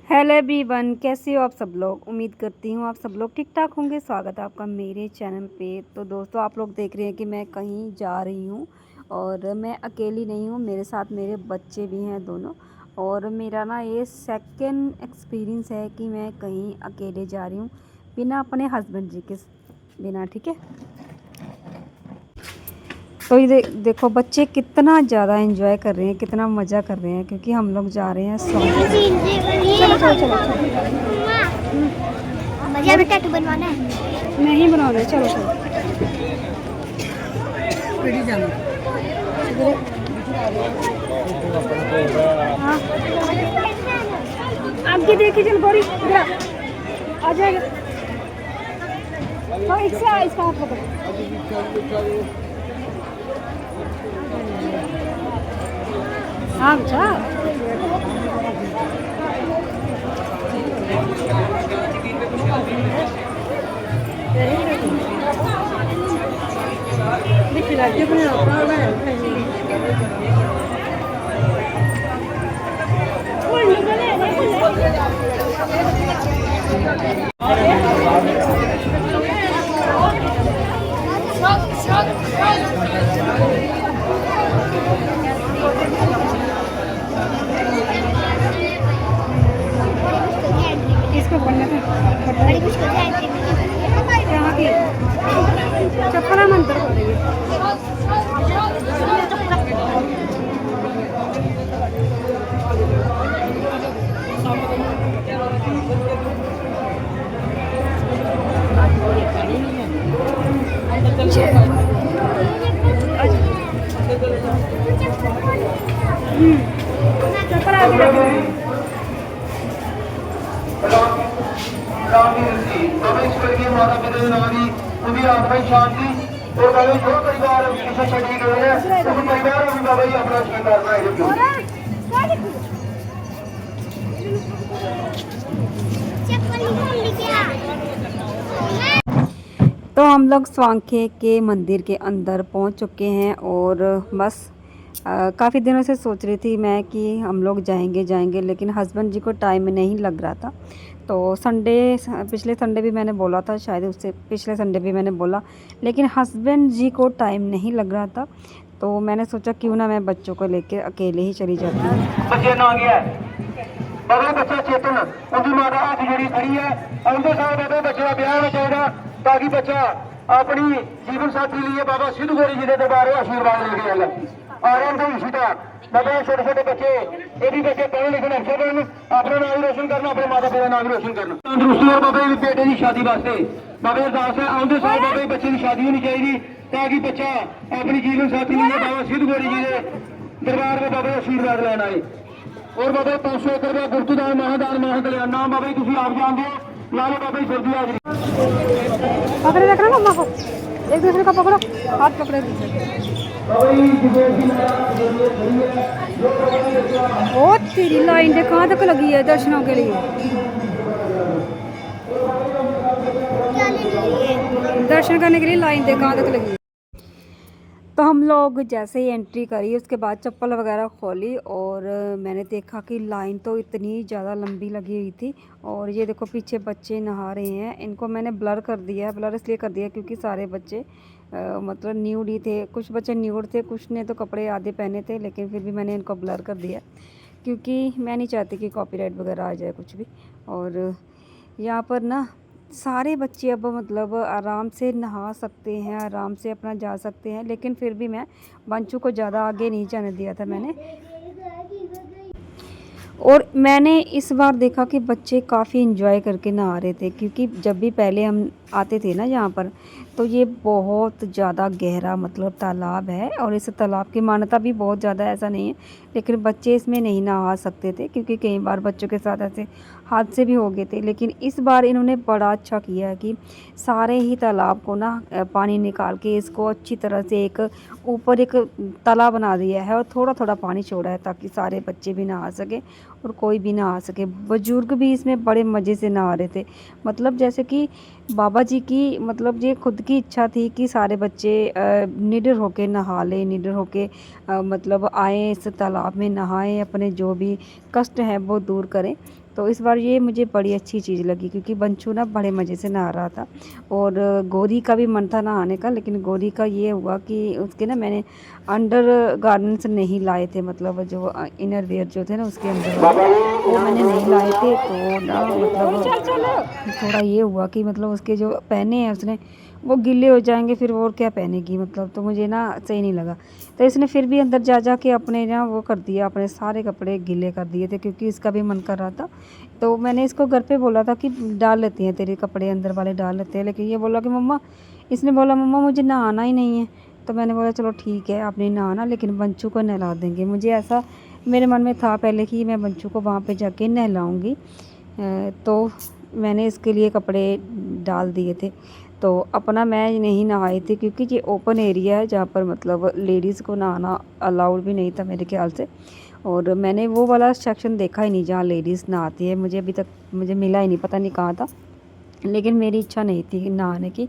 Hello everyone, कैसे हो आप सब लोग। उम्मीद करती हूँ आप सब लोग ठीक ठाक होंगे। स्वागत है आपका मेरे चैनल पे। तो दोस्तों, आप लोग देख रहे हैं कि मैं कहीं जा रही हूँ और मैं अकेली नहीं हूँ, मेरे साथ मेरे बच्चे भी हैं दोनों। और मेरा ना ये सेकंड एक्सपीरियंस है कि मैं कहीं अकेले जा रही हूँ बिना अपने हस्बैंड जी के बिना। ठीक है, तो ये देखो बच्चे कितना ज़्यादा एंजॉय कर रहे हैं, कितना मज़ा कर रहे हैं, क्योंकि हम लोग जा रहे हैं स्वागत। चलो चलो चलो मुझे भी टैटू बनवाना है। नहीं बना रहे, चलो चलो। हाँ, आपकी देखिए, चल गौरी इधर आ जाएगा। हाँ, इससे इसका हाथ पकड़ो। हाँ बच्चा, इसको पढ़ना था। बड़ी मुश्किल से एंट्री यहाँ की चप्पल मंत्र हो रही है। चप्पल आगे रखो। माता पिता नाम की उनकी आत्मा की शांति और बाबा जो परिवार किसी छड़ी गए हैं उस परिवार में बाबा जी अपना स्वीकार बनाए। तो हम लोग स्वांखे के मंदिर के अंदर पहुंच चुके हैं और बस काफ़ी दिनों से सोच रही थी मैं कि हम लोग जाएंगे, लेकिन हस्बैंड जी को टाइम नहीं लग रहा था। तो पिछले संडे भी मैंने बोला था, शायद उससे पिछले संडे भी मैंने बोला, लेकिन हस्बैंड जी को टाइम नहीं लग रहा था। तो मैंने सोचा क्यों ना मैं बच्चों को लेकर अकेले ही चली जाती हूँ। बाबा बच्चा चेतन उनकी माता हाथ जी खड़ी है उनके साथ बाबा बच्चे का ब्याह हो जाएगा ताकि बच्चा अपनी जीवन साथी लिए बाबा सिद्ध गौरी जी के दरबार आशीर्वाद लेके आएगा। और उनको इसीता बाबा छोटे छोटे बच्चे ये भी बच्चे पढ़े लिखे अच्छे बन अपना नाम रोशन करना, अपने माता पिता नाम रोशन करना। तंदुरुस्ती और बाबा बेटे की शादी वास्ते बाबा अरदास है आउंदे साल बाबा बच्चे की शादी होनी चाहिए ताकि बच्चा अपनी जीवन साथी लिए बाबा सिद्ध गौरी जी के दरबार में बाबा आशीर्वाद लेना है। और बाबा 500 एकड़ का गुरतुदान महादान महाकल्याण नाम बाबा जी तुम आप जानते हो। लालो बाबा जी सर्दी हाजरी पकड़े रखना मम्मा को, एक दूसरे का पकड़ो, हाथ पकड़े। ओ तेरी लाइन de कहाँ तक लगी है दर्शनों के लिए। दर्शन करने के लिए लाइन de कहाँ तक लगी है। तो हम लोग जैसे ही एंट्री करी उसके बाद चप्पल वगैरह खोली और मैंने देखा कि लाइन तो इतनी ज़्यादा लंबी लगी हुई थी। और ये देखो पीछे बच्चे नहा रहे हैं, इनको मैंने ब्लर कर दिया है। ब्लर इसलिए कर दिया क्योंकि सारे बच्चे मतलब न्यूड ही थे। कुछ बच्चे न्यूड थे, कुछ ने तो कपड़े आधे पहने थे, लेकिन फिर भी मैंने इनको ब्लर कर दिया क्योंकि मैं नहीं चाहती कि कॉपीराइट वगैरह आ जाए कुछ भी। और यहाँ पर ना सारे बच्चे अब मतलब आराम से नहा सकते हैं, आराम से अपना जा सकते हैं, लेकिन फिर भी मैं बंचू को ज़्यादा आगे नहीं जाने दिया था मैंने। और मैंने इस बार देखा कि बच्चे काफ़ी इंजॉय करके नहा रहे थे, क्योंकि जब भी पहले हम आते थे ना यहाँ पर, तो ये बहुत ज़्यादा गहरा मतलब तालाब है और इस तालाब की मान्यता भी बहुत ज़्यादा, ऐसा नहीं है, लेकिन बच्चे इसमें नहीं नहा सकते थे क्योंकि कई बार बच्चों के साथ ऐसे हादसे भी हो गए थे। लेकिन इस बार इन्होंने बड़ा अच्छा किया है कि सारे ही तालाब को ना पानी निकाल के इसको अच्छी तरह से एक ऊपर एक तालाब बना दिया है और थोड़ा थोड़ा पानी छोड़ा है ताकि सारे बच्चे भी नहा सके और कोई भी नहा सके। बुजुर्ग भी इसमें बड़े मज़े से नहा रहे थे, मतलब जैसे कि बाबा जी की मतलब ये खुद की इच्छा थी कि सारे बच्चे निडर होके नहा लें, निडर होके मतलब आए इस तालाब में नहाएं, अपने जो भी कष्ट हैं वो दूर करें। तो इस बार ये मुझे बड़ी अच्छी चीज़ लगी, क्योंकि बंचू ना बड़े मज़े से नहा रहा था। और गौरी का भी मन था नहाने का, लेकिन गौरी का ये हुआ कि उसके ना मैंने अंडर गारमेंट्स नहीं लाए थे, मतलब जो इनर वेयर जो थे ना उसके अंदर वाले, वो मैंने नहीं लाए थे। तो ना मतलब थोड़ा ये हुआ कि मतलब उसके जो पहने हैं उसने वो गीले हो जाएंगे, फिर वो और क्या पहनेगी, मतलब तो मुझे ना सही नहीं लगा। तो इसने फिर भी अंदर जा जा के अपने ना वो कर दिया, अपने सारे कपड़े गीले कर दिए थे, क्योंकि इसका भी मन कर रहा था। तो मैंने इसको घर पे बोला था कि डाल लेती हैं तेरे कपड़े अंदर वाले डाल लेते हैं, लेकिन ये बोला कि मम्मा, इसने बोला मम्मा मुझे नहाना ही नहीं है। तो मैंने बोला चलो ठीक है आप नहीं नहाना, लेकिन बंचू को नहला देंगे। मुझे ऐसा मेरे मन में था पहले कि मैं बंचू को वहाँ पे जाके नहलाऊँगी। तो मैंने इसके लिए कपड़े डाल दिए थे। तो अपना मैं नहीं नहाई थी, क्योंकि ये ओपन एरिया है जहाँ पर मतलब लेडीज़ को नहाना अलाउड भी नहीं था मेरे ख्याल से। और मैंने वो वाला सेक्शन देखा ही नहीं जहाँ लेडीज़ नहाती है, मुझे अभी तक मुझे मिला ही नहीं, पता नहीं कहाँ था। लेकिन मेरी इच्छा नहीं थी नहाने की।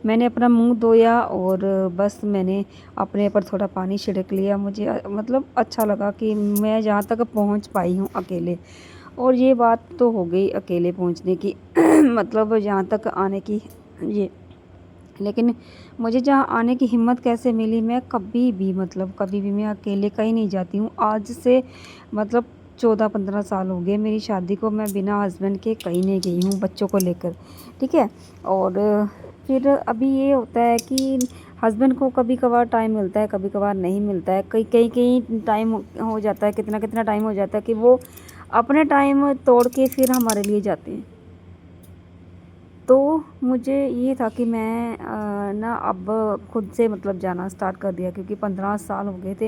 मैंने अपना मुंह धोया और बस मैंने अपने ऊपर थोड़ा पानी छिड़क लिया। मुझे मतलब अच्छा लगा कि मैं जहाँ तक पहुँच पाई हूँ अकेले। और ये बात तो हो गई अकेले पहुँचने की मतलब यहाँ तक आने की ये। लेकिन मुझे जहाँ आने की हिम्मत कैसे मिली, मैं कभी भी मतलब कभी भी मैं अकेले कहीं नहीं जाती हूँ। आज से मतलब 14-15 साल हो गए मेरी शादी को, मैं बिना हस्बैंड के कहीं नहीं गई हूँ बच्चों को लेकर, ठीक है। और फिर अभी ये होता है कि हस्बैंड को कभी कभार टाइम मिलता है, कभी कभार नहीं मिलता है। कई टाइम हो जाता है, कितना टाइम हो जाता है कि वो अपने टाइम तोड़ के फिर हमारे लिए जाते हैं। तो मुझे ये था कि मैं ना अब खुद से मतलब जाना स्टार्ट कर दिया, क्योंकि 15 साल हो गए थे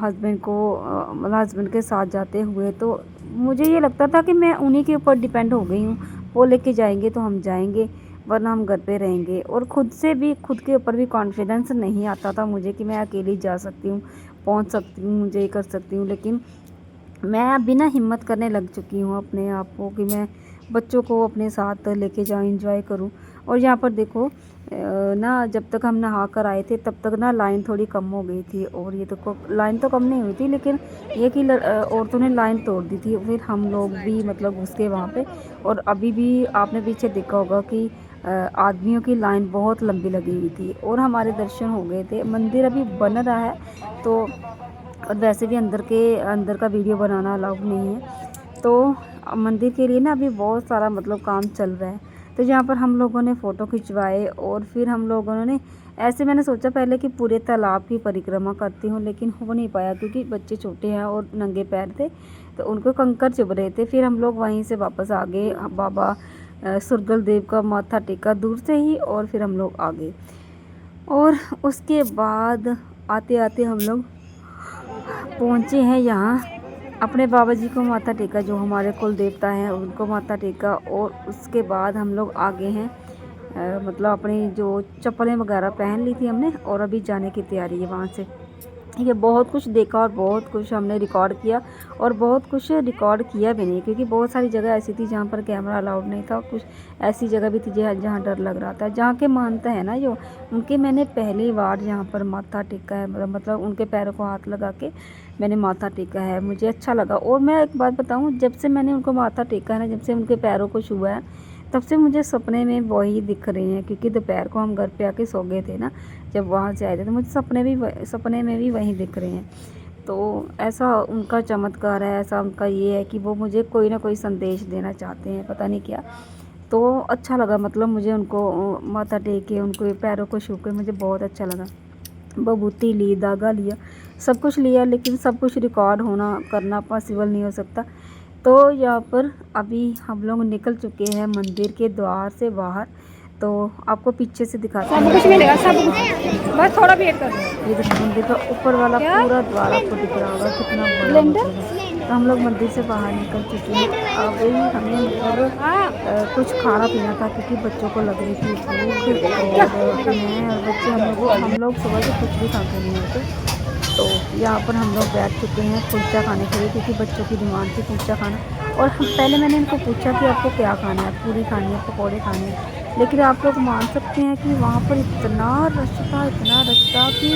हस्बैंड को मतलब हस्बैंड के साथ जाते हुए। तो मुझे ये लगता था कि मैं उन्हीं के ऊपर डिपेंड हो गई हूँ, वो लेके जाएंगे तो हम जाएंगे, वरना हम घर पे रहेंगे। और खुद के ऊपर भी कॉन्फिडेंस नहीं आता था मुझे कि मैं अकेली जा सकती हूँ, पहुँच सकती हूँ, मुझे ये कर सकती हूँ। लेकिन मैं अभी ना हिम्मत करने लग चुकी हूँ अपने आप को कि मैं बच्चों को अपने साथ लेके जाऊँ, एंजॉय करूँ। और यहाँ पर देखो ना जब तक हम नहा कर आए थे तब तक ना लाइन थोड़ी कम हो गई थी। और ये तो लाइन तो कम नहीं हुई थी, लेकिन ये कि औरतों ने लाइन तोड़ दी थी। फिर हम लोग भी मतलब घुस गए वहाँ पे। और अभी भी आपने पीछे देखा होगा कि आदमियों की लाइन बहुत लंबी लगी हुई थी। और हमारे दर्शन हो गए थे। मंदिर अभी बन रहा है, तो और वैसे भी अंदर का वीडियो बनाना अलाउड नहीं है। तो मंदिर के लिए ना अभी बहुत सारा मतलब काम चल रहा है। तो यहाँ पर हम लोगों ने फ़ोटो खिंचवाए। और फिर हम लोगों ने ऐसे, मैंने सोचा पहले कि पूरे तालाब की परिक्रमा करती हूँ, लेकिन हो नहीं पाया क्योंकि बच्चे छोटे हैं और नंगे पैर थे, तो उनको कंकर चुभ रहे थे। फिर हम लोग वहीं से वापस आ गए, बाबा सुरगल देव का माथा टेका दूर से ही, और फिर हम लोग आ गए। और उसके बाद आते आते हम लोग पहुँचे हैं यहाँ, अपने बाबा जी को माथा टेका, जो हमारे कुल देवता हैं उनको माथा टेका। और उसके बाद हम लोग आगे हैं मतलब अपनी जो चप्पलें वगैरह पहन ली थी हमने, और अभी जाने की तैयारी है वहाँ से। ये बहुत कुछ देखा और बहुत कुछ हमने रिकॉर्ड किया, और बहुत कुछ रिकॉर्ड किया भी नहीं, क्योंकि बहुत सारी जगह ऐसी थी जहाँ पर कैमरा अलाउड नहीं था। कुछ ऐसी जगह भी थी जहाँ डर लग रहा था। जहाँ के मानते हैं ना जो, उनके मैंने पहली बार यहाँ पर माथा टेका है, मतलब उनके पैरों को हाथ लगा के मैंने माथा टेका है। मुझे अच्छा लगा। और मैं एक बात बताऊँ, जब से मैंने उनको माथा टेका है ना, जब से उनके पैरों को छुआ है, तब से मुझे सपने में वही दिख रहे हैं। क्योंकि दोपहर को हम घर पे आके सो गए थे ना, जब वहाँ से आए थे, तो मुझे सपने में भी वही दिख रहे हैं। तो ऐसा उनका चमत्कार है, ऐसा उनका ये है कि वो मुझे कोई ना कोई संदेश देना चाहते हैं, पता नहीं क्या। तो अच्छा लगा, मतलब मुझे उनको माथा टेक के उनको पैरों को छू के मुझे बहुत अच्छा लगा। बबूती ली, धागा लिया, सब कुछ लिया, लेकिन सब कुछ रिकॉर्ड करना पॉसिबल नहीं हो सकता। तो यहाँ पर अभी हम लोग निकल चुके हैं मंदिर के द्वार से बाहर। तो आपको पीछे से दिखाते हैं, सब कुछ मिलेगा, सब बस थोड़ा वेट कर लो। ये देखो मंदिर का ऊपर वाला पूरा द्वार आपको दिख रहा होगा, कितना बड़ा मतलब है। तो हम लोग मंदिर से बाहर निकल चुके हैं। अभी हमें मतलब कुछ खाना पीना था, क्योंकि बच्चों को लग रही थी भूख। और मैं और बच्चे हम लोग सुबह से कुछ भी खाते नहीं होते। तो यहाँ पर हम लोग बैठ चुके हैं कुलचा खाने के लिए, क्योंकि बच्चों की डिमांड थी कुलचा खाना। और पहले मैंने इनको पूछा कि आपको क्या खाना है, पूरी खानी है, पकौड़े खाने हैं। लेकिन आप लोग मान सकते हैं कि वहाँ पर इतना रश था कि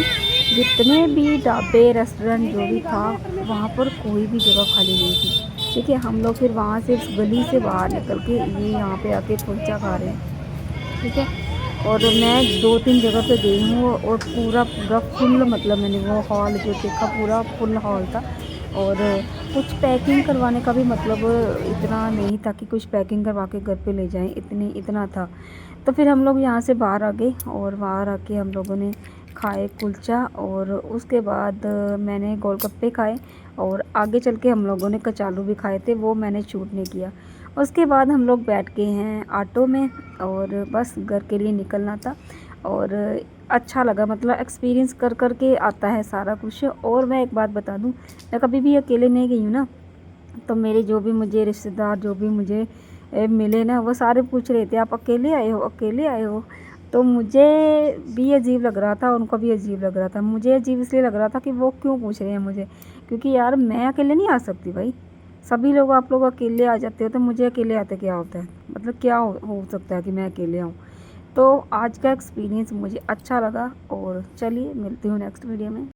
जितने भी ढाबे रेस्टोरेंट जो भी था, वहाँ पर कोई भी जगह खाली नहीं थी। ठीक है। हम लोग फिर वहाँ से इस गली से बाहर निकल के ये यहाँ पे आके कुलचा खा रहे हैं, ठीक है। और मैं 2-3 जगह पे गई हूँ और पूरा पूरा फुल, मतलब मैंने वो हॉल जो देखा पूरा फुल हॉल था। और कुछ पैकिंग करवाने का भी मतलब इतना नहीं था कि कुछ पैकिंग करवा के घर पे ले जाएं, इतना था। तो फिर हम लोग यहाँ से बाहर आ गए और बाहर आके हम लोगों ने खाए कुलचा, और उसके बाद मैंने गोलगप्पे खाए, और आगे चल के हम लोगों ने कचालू भी खाए थे, वो मैंने शूट नहीं किया। उसके बाद हम लोग बैठ गए हैं ऑटो में और बस घर के लिए निकलना था। और अच्छा लगा, मतलब एक्सपीरियंस कर कर के आता है सारा कुछ। और मैं एक बात बता दूं, मैं कभी भी अकेले नहीं गई हूँ ना, तो मेरे जो भी मुझे रिश्तेदार जो भी मुझे मिले ना, वो सारे पूछ रहे थे आप अकेले आए हो, अकेले आए हो। तो मुझे भी अजीब लग रहा था, उनको भी अजीब लग रहा था। मुझे अजीब इसलिए लग रहा था कि वो क्यों पूछ रहे हैं मुझे, क्योंकि यार मैं अकेले नहीं आ सकती भाई। सभी लोग, आप लोग अकेले आ जाते हो, तो मुझे अकेले आते क्या होता है, मतलब क्या हो सकता है कि मैं अकेले आऊँ। तो आज का एक्सपीरियंस मुझे अच्छा लगा, और चलिए मिलती हूँ नेक्स्ट वीडियो में।